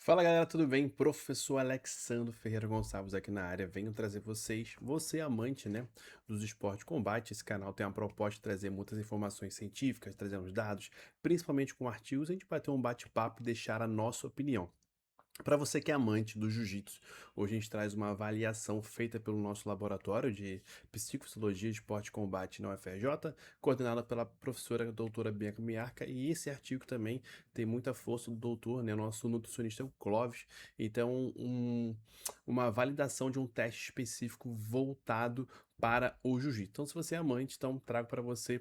Fala galera, tudo bem? Professor Alexandre Ferreira Gonçalves aqui na área. Venho trazer vocês, você amante, né, dos esportes de combate. Esse canal tem a proposta de trazer muitas informações científicas, trazendo dados, principalmente com artigos. A gente vai ter um bate-papo e deixar a nossa opinião. Para você que é amante do jiu-jitsu, hoje a gente traz uma avaliação feita pelo nosso laboratório de psicofisiologia, esporte e combate na UFRJ, coordenada pela professora doutora Bianca Miarca, e esse artigo também tem muita força do doutor, né, nosso nutricionista o Clóvis. Então, uma validação de um teste específico voltado para o jiu-jitsu. Então, se você é amante, então trago para você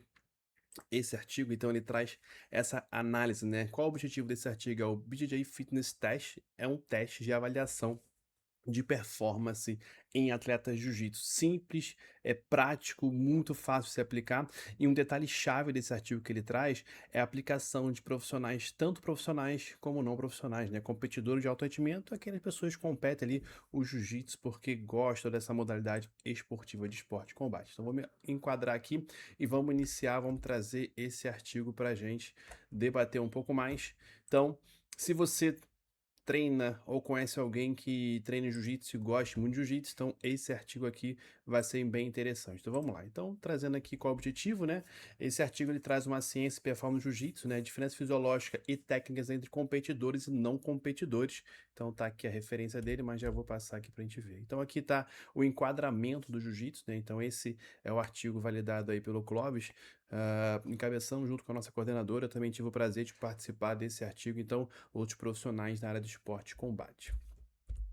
esse artigo. Então ele traz essa análise, né? Qual o objetivo desse artigo? É o BJJ Fitness Test, é um teste de avaliação de performance em atletas de jiu-jitsu. Simples, é prático, muito fácil de se aplicar. E um detalhe chave desse artigo que ele traz é a aplicação de profissionais, tanto profissionais como não profissionais, né? Competidores de alto rendimento, aquelas pessoas que competem ali o jiu-jitsu porque gostam dessa modalidade esportiva de esporte de combate. Então vou me enquadrar aqui e vamos iniciar, vamos trazer esse artigo para a gente debater um pouco mais. Então, se você treina ou conhece alguém que treina jiu-jitsu e gosta muito de jiu-jitsu, então esse artigo aqui vai ser bem interessante. Então vamos lá. Então, trazendo aqui qual é o objetivo, né? Esse artigo ele traz uma ciência e performance do jiu-jitsu, né? Diferença fisiológica e técnicas entre competidores e não competidores. Então tá aqui a referência dele, mas já vou passar aqui pra gente ver. Então aqui tá o enquadramento do jiu-jitsu, né? Então esse é o artigo validado aí pelo Clóvis, encabeçando junto com a nossa coordenadora. Eu também tive o prazer de participar desse artigo, então outros profissionais na área de esporte e combate.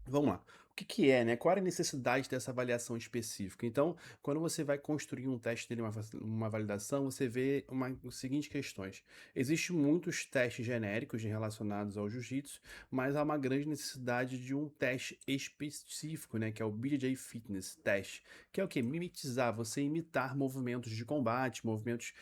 Vamos lá. O que que é, né? Qual era a necessidade dessa avaliação específica? Então, quando você vai construir um teste dele, uma validação, você vê as seguintes questões. Existem muitos testes genéricos relacionados ao jiu-jitsu, mas há uma grande necessidade de um teste específico, né? Que é o BJJ Fitness Test, que é o quê? Mimetizar, você imitar movimentos de combate, movimentos,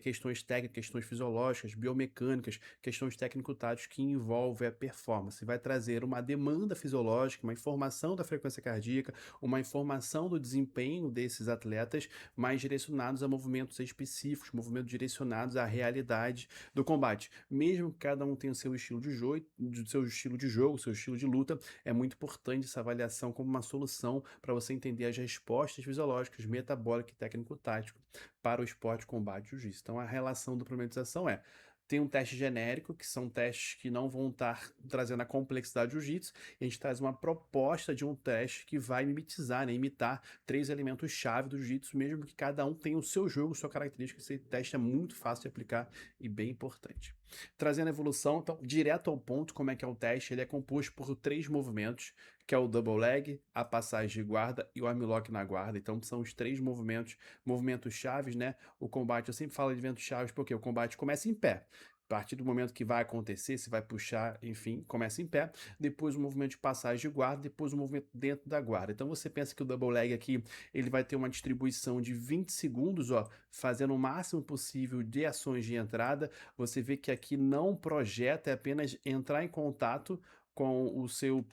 questões técnicas, questões fisiológicas, biomecânicas, questões técnico-táticas que envolvem a performance. Vai trazer uma demanda fisiológica, uma informação da frequência cardíaca, uma informação do desempenho desses atletas, mais direcionados a movimentos específicos, movimentos direcionados à realidade do combate. Mesmo que cada um tenha o seu estilo de jogo, seu estilo de luta, é muito importante essa avaliação como uma solução para você entender as respostas fisiológicas, metabólica e técnico-tático para o esporte de combate jiu-jitsu. Então a relação da problematização é: tem um teste genérico, que são testes que não vão estar trazendo a complexidade do jiu-jitsu, e a gente traz uma proposta de um teste que vai mimetizar, né, imitar três elementos-chave do jiu-jitsu, mesmo que cada um tenha o seu jogo, sua característica. Esse teste é muito fácil de aplicar e bem importante. Trazendo a evolução, então, direto ao ponto, como é que é o teste, ele é composto por três movimentos, que é o double leg, a passagem de guarda e o armlock na guarda. Então, são os três movimentos chaves, né? O combate, eu sempre falo de eventos chaves porque o combate começa em pé. A partir do momento que vai acontecer, se vai puxar, enfim, começa em pé. Depois o movimento de passagem de guarda, depois o movimento dentro da guarda. Então você pensa que o double leg aqui, ele vai ter uma distribuição de 20 segundos, ó, fazendo o máximo possível de ações de entrada. Você vê que aqui não projeta, é apenas entrar em contato com o seu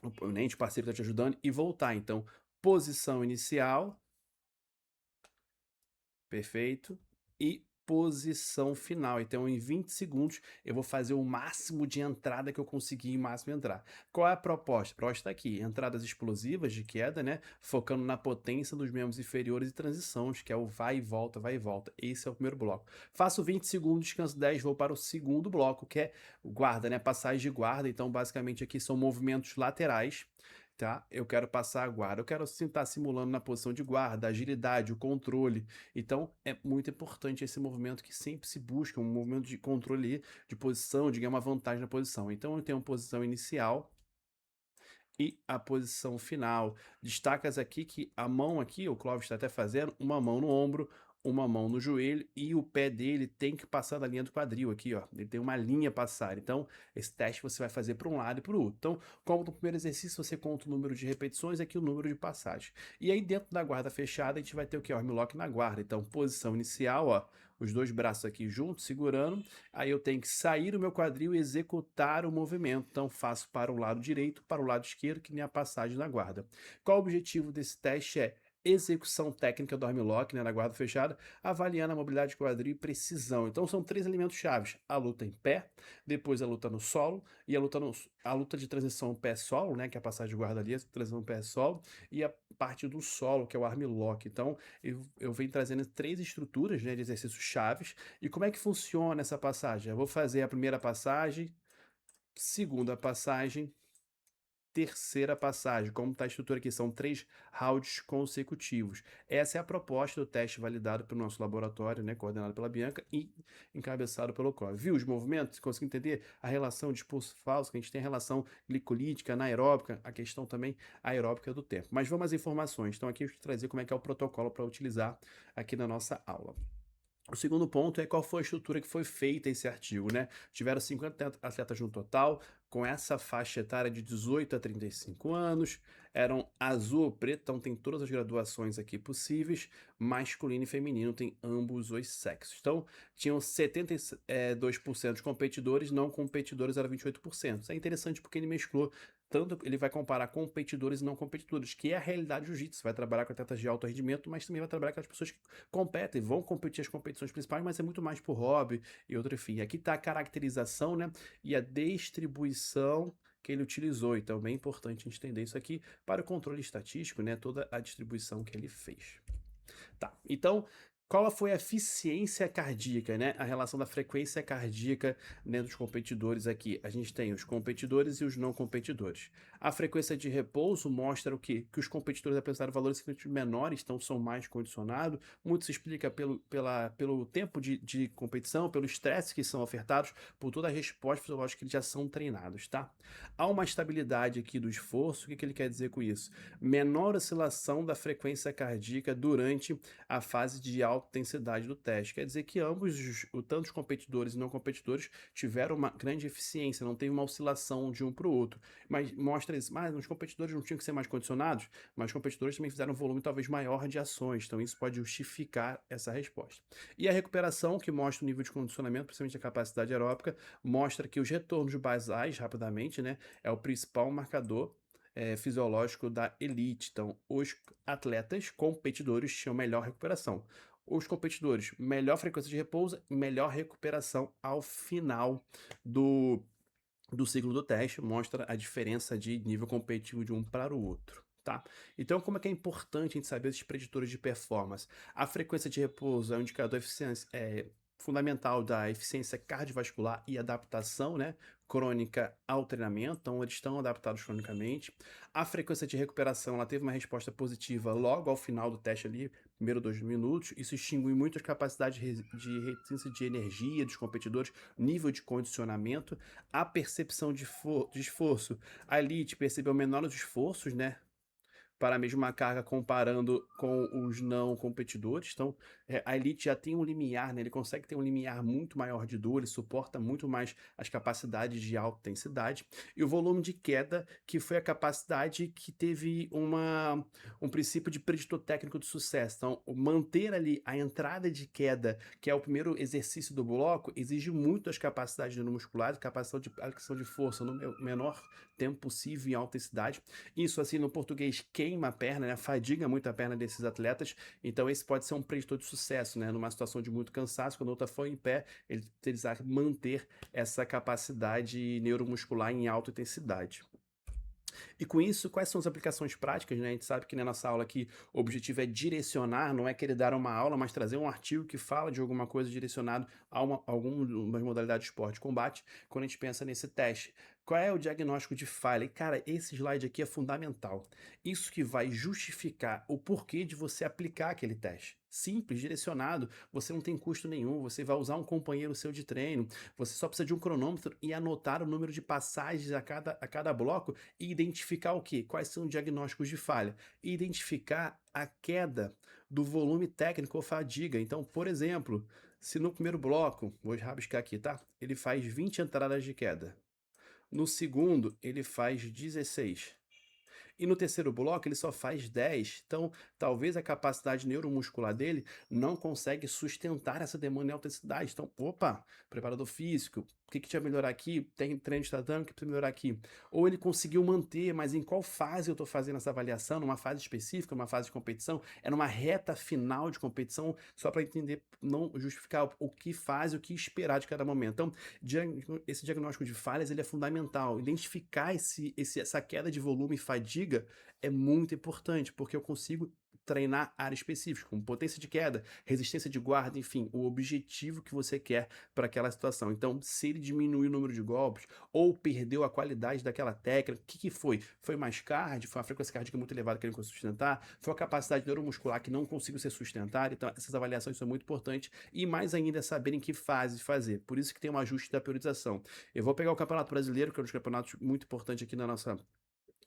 oponente, parceiro que está te ajudando e voltar. Então, posição inicial, perfeito. E posição final. Então, em 20 segundos, eu vou fazer o máximo de entrada que eu conseguir em máximo entrar. Qual é a proposta? A proposta está aqui: entradas explosivas de queda, né? Focando na potência dos membros inferiores e transições, que é o vai e volta, vai e volta. Esse é o primeiro bloco. Faço 20 segundos, descanso 10, vou para o segundo bloco, que é guarda, né? Passagem de guarda. Então, basicamente, aqui são movimentos laterais. Tá? Eu quero passar a guarda, eu quero estar simulando na posição de guarda, agilidade, o controle. Então é muito importante esse movimento que sempre se busca, um movimento de controle de posição, de ganhar uma vantagem na posição. Então eu tenho uma posição inicial e a posição final. Destacas aqui que a mão aqui, o Clóvis está até fazendo, uma mão no ombro, uma mão no joelho, e o pé dele tem que passar da linha do quadril aqui, ó. Ele tem uma linha a passar. Então, esse teste você vai fazer para um lado e para o outro. Então, como no primeiro exercício você conta o número de repetições, aqui o número de passagens. E aí dentro da guarda fechada, a gente vai ter o que? O armlock na guarda. Então, posição inicial, ó, os dois braços aqui juntos, segurando. Aí eu tenho que sair do meu quadril e executar o movimento. Então, faço para o lado direito, para o lado esquerdo, que nem a passagem na guarda. Qual o objetivo desse teste? É execução técnica do armlock, né, na guarda fechada, avaliando a mobilidade de quadril e precisão. Então são 3 elementos chaves: a luta em pé, depois a luta no solo e a luta de transição pé-solo, né, que é a passagem de guarda ali, a transição pé-solo, e a parte do solo, que é o armlock. Então eu venho trazendo 3 estruturas, né, de exercícios chaves. E como é que funciona essa passagem? Eu vou fazer a primeira passagem, segunda passagem, terceira passagem, como está a estrutura aqui, são 3 rounds consecutivos. Essa é a proposta do teste validado pelo nosso laboratório, né, coordenado pela Bianca e encabeçado pelo COV. Viu os movimentos? Conseguiu entender a relação de pulso falso, que a gente tem a relação glicolítica, anaeróbica, a questão também aeróbica do tempo. Mas vamos às informações. Então aqui eu vou trazer como é que é o protocolo para utilizar aqui na nossa aula. O segundo ponto é qual foi a estrutura que foi feita esse artigo, né? Tiveram 50 atletas no total, com essa faixa etária de 18 a 35 anos, eram azul ou preto, então tem todas as graduações aqui possíveis, masculino e feminino, tem ambos os sexos. Então, tinham 72% de competidores, não competidores era 28%. Isso é interessante porque ele mesclou tanto, ele vai comparar competidores e não competidores, que é a realidade do jiu-jitsu. Vai trabalhar com atletas de alto rendimento, mas também vai trabalhar com as pessoas que competem, vão competir as competições principais, mas é muito mais por hobby e outro fim. Aqui está a caracterização, né, e a distribuição que ele utilizou. Então, é bem importante a gente entender isso aqui para o controle estatístico, né, toda a distribuição que ele fez. Tá, então, qual foi a eficiência cardíaca, né? A relação da frequência cardíaca, né, dos competidores aqui. A gente tem os competidores e os não competidores. A frequência de repouso mostra o quê? Que os competidores apresentaram valores significativamente menores, então são mais condicionados. Muito se explica pelo tempo de competição, pelo estresse que são ofertados, por toda a resposta fisiológica que eles já são treinados, tá? Há uma estabilidade aqui do esforço. O que ele quer dizer com isso? Menor oscilação da frequência cardíaca durante a fase de alta intensidade do teste. Quer dizer que ambos, tanto os competidores e não competidores, tiveram uma grande eficiência, não teve uma oscilação de um para o outro. Mas mostra isso, mas os competidores não tinham que ser mais condicionados, mas os competidores também fizeram um volume talvez maior de ações, então isso pode justificar essa resposta. E a recuperação, que mostra o nível de condicionamento, principalmente a capacidade aeróbica, mostra que os retornos basais, rapidamente, né, é o principal marcador fisiológico da elite. Então, os atletas competidores tinham melhor recuperação. Os competidores, melhor frequência de repouso, melhor recuperação ao final do ciclo do teste, mostra a diferença de nível competitivo de um para o outro. Tá? Então, como é que é importante a gente saber esses preditores de performance? A frequência de repouso é um indicador fundamental da eficiência cardiovascular e adaptação, né, crônica ao treinamento, então eles estão adaptados cronicamente. A frequência de recuperação, ela teve uma resposta positiva logo ao final do teste ali, primeiro 2 minutos. Isso extingue muito as capacidades de resistência de energia dos competidores, nível de condicionamento, a percepção de esforço. A elite percebeu menores esforços, né, para a mesma carga comparando com os não competidores. Então, a elite já tem um limiar, né? Ele consegue ter um limiar muito maior de dor, ele suporta muito mais as capacidades de alta intensidade. E o volume de queda, que foi a capacidade que teve um princípio de preditor técnico de sucesso. Então, manter ali a entrada de queda, que é o primeiro exercício do bloco, exige muito as capacidades neuromusculares, capacidade de aplicação de força no menor tempo possível em alta intensidade. Isso, assim, no português, queima a perna, né? Fadiga muito a perna desses atletas. Então, esse pode ser um preditor de sucesso, né? Numa situação de muito cansaço, quando a outra for em pé, ele precisar manter essa capacidade neuromuscular em alta intensidade. E com isso, quais são as aplicações práticas, né? A gente sabe que na nossa aula aqui o objetivo é direcionar, não é querer dar uma aula, mas trazer um artigo que fala de alguma coisa direcionado a alguma modalidade de esporte de combate, quando a gente pensa nesse teste. Qual é o diagnóstico de falha? E, cara, esse slide aqui é fundamental. Isso que vai justificar o porquê de você aplicar aquele teste. Simples, direcionado, você não tem custo nenhum, você vai usar um companheiro seu de treino, você só precisa de um cronômetro e anotar o número de passagens a cada bloco e identificar o quê? Quais são os diagnósticos de falha? E identificar a queda do volume técnico ou fadiga. Então, por exemplo, se no primeiro bloco, vou rabiscar aqui, tá? Ele faz 20 entradas de queda. No segundo, ele faz 16. E no terceiro bloco, ele só faz 10. Então, talvez a capacidade neuromuscular dele não consegue sustentar essa demanda em alta intensidade. Então, opa, preparador físico, o que que tinha que melhorar aqui? Tem treino de tatame, o que precisa melhorar aqui? Ou ele conseguiu manter, mas em qual fase eu estou fazendo essa avaliação? Numa fase específica, numa fase de competição? É numa reta final de competição? Só para entender, não justificar o que faz e o que esperar de cada momento. Então, esse diagnóstico de falhas ele é fundamental. Identificar essa queda de volume e fadiga é muito importante, porque eu consigo treinar área específica, como potência de queda, resistência de guarda, enfim, o objetivo que você quer para aquela situação. Então, se ele diminuiu o número de golpes ou perdeu a qualidade daquela técnica, o que que foi? Foi mais cardio? Foi uma frequência cardíaca muito elevada que ele não conseguiu sustentar? Foi a capacidade neuromuscular que não conseguiu ser sustentada? Então, essas avaliações são muito importantes e mais ainda é saber em que fase fazer. Por isso que tem um ajuste da priorização. Eu vou pegar o Campeonato Brasileiro, que é um dos campeonatos muito importantes aqui na nossa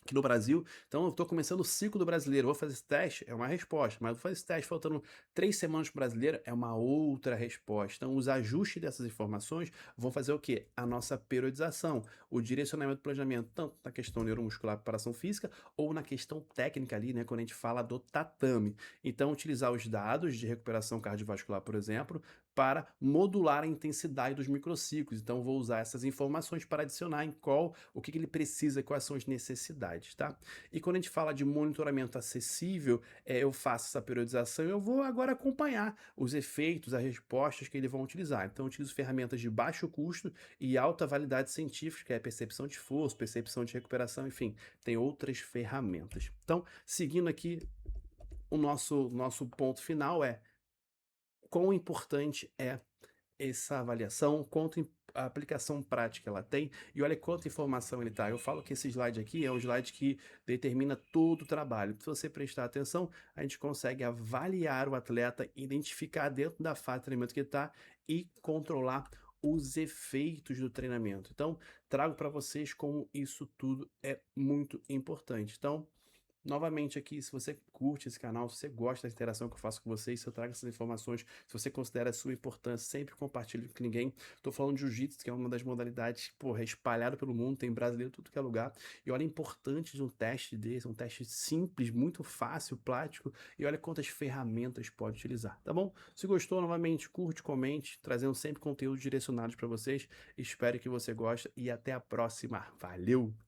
aqui no Brasil. Então eu estou começando o ciclo do brasileiro. Vou fazer esse teste? É uma resposta. Mas vou fazer esse teste faltando 3 semanas para o brasileiro? É uma outra resposta. Então os ajustes dessas informações vão fazer o quê? A nossa periodização, o direcionamento do planejamento, tanto na questão neuromuscular, preparação física, ou na questão técnica ali, né? Quando a gente fala do tatame. Então utilizar os dados de recuperação cardiovascular, por exemplo, para modular a intensidade dos microciclos. Então, vou usar essas informações para adicionar em o que ele precisa, quais são as necessidades, tá? E quando a gente fala de monitoramento acessível, eu faço essa periodização e eu vou agora acompanhar os efeitos, as respostas que eles vão utilizar. Então, eu utilizo ferramentas de baixo custo e alta validade científica, que é percepção de esforço, percepção de recuperação, enfim, tem outras ferramentas. Então, seguindo aqui, o nosso ponto final é quão importante é essa avaliação, quanto a aplicação prática ela tem e olha quanta informação ele tá. Eu falo que esse slide aqui é um slide que determina todo o trabalho. Se você prestar atenção, a gente consegue avaliar o atleta, identificar dentro da fase de treinamento que ele está e controlar os efeitos do treinamento. Então, trago para vocês como isso tudo é muito importante. Então, novamente aqui, se você curte esse canal, se você gosta da interação que eu faço com vocês, se eu trago essas informações, se você considera a sua importância, sempre compartilhe com ninguém. Tô falando de jiu-jitsu, que é uma das modalidades, porra, espalhada pelo mundo, tem brasileiro em tudo que é lugar. E olha a importância de um teste desse, um teste simples, muito fácil, prático, e olha quantas ferramentas pode utilizar, tá bom? Se gostou, novamente, curte, comente, trazendo sempre conteúdos direcionados para vocês. Espero que você goste e até a próxima. Valeu!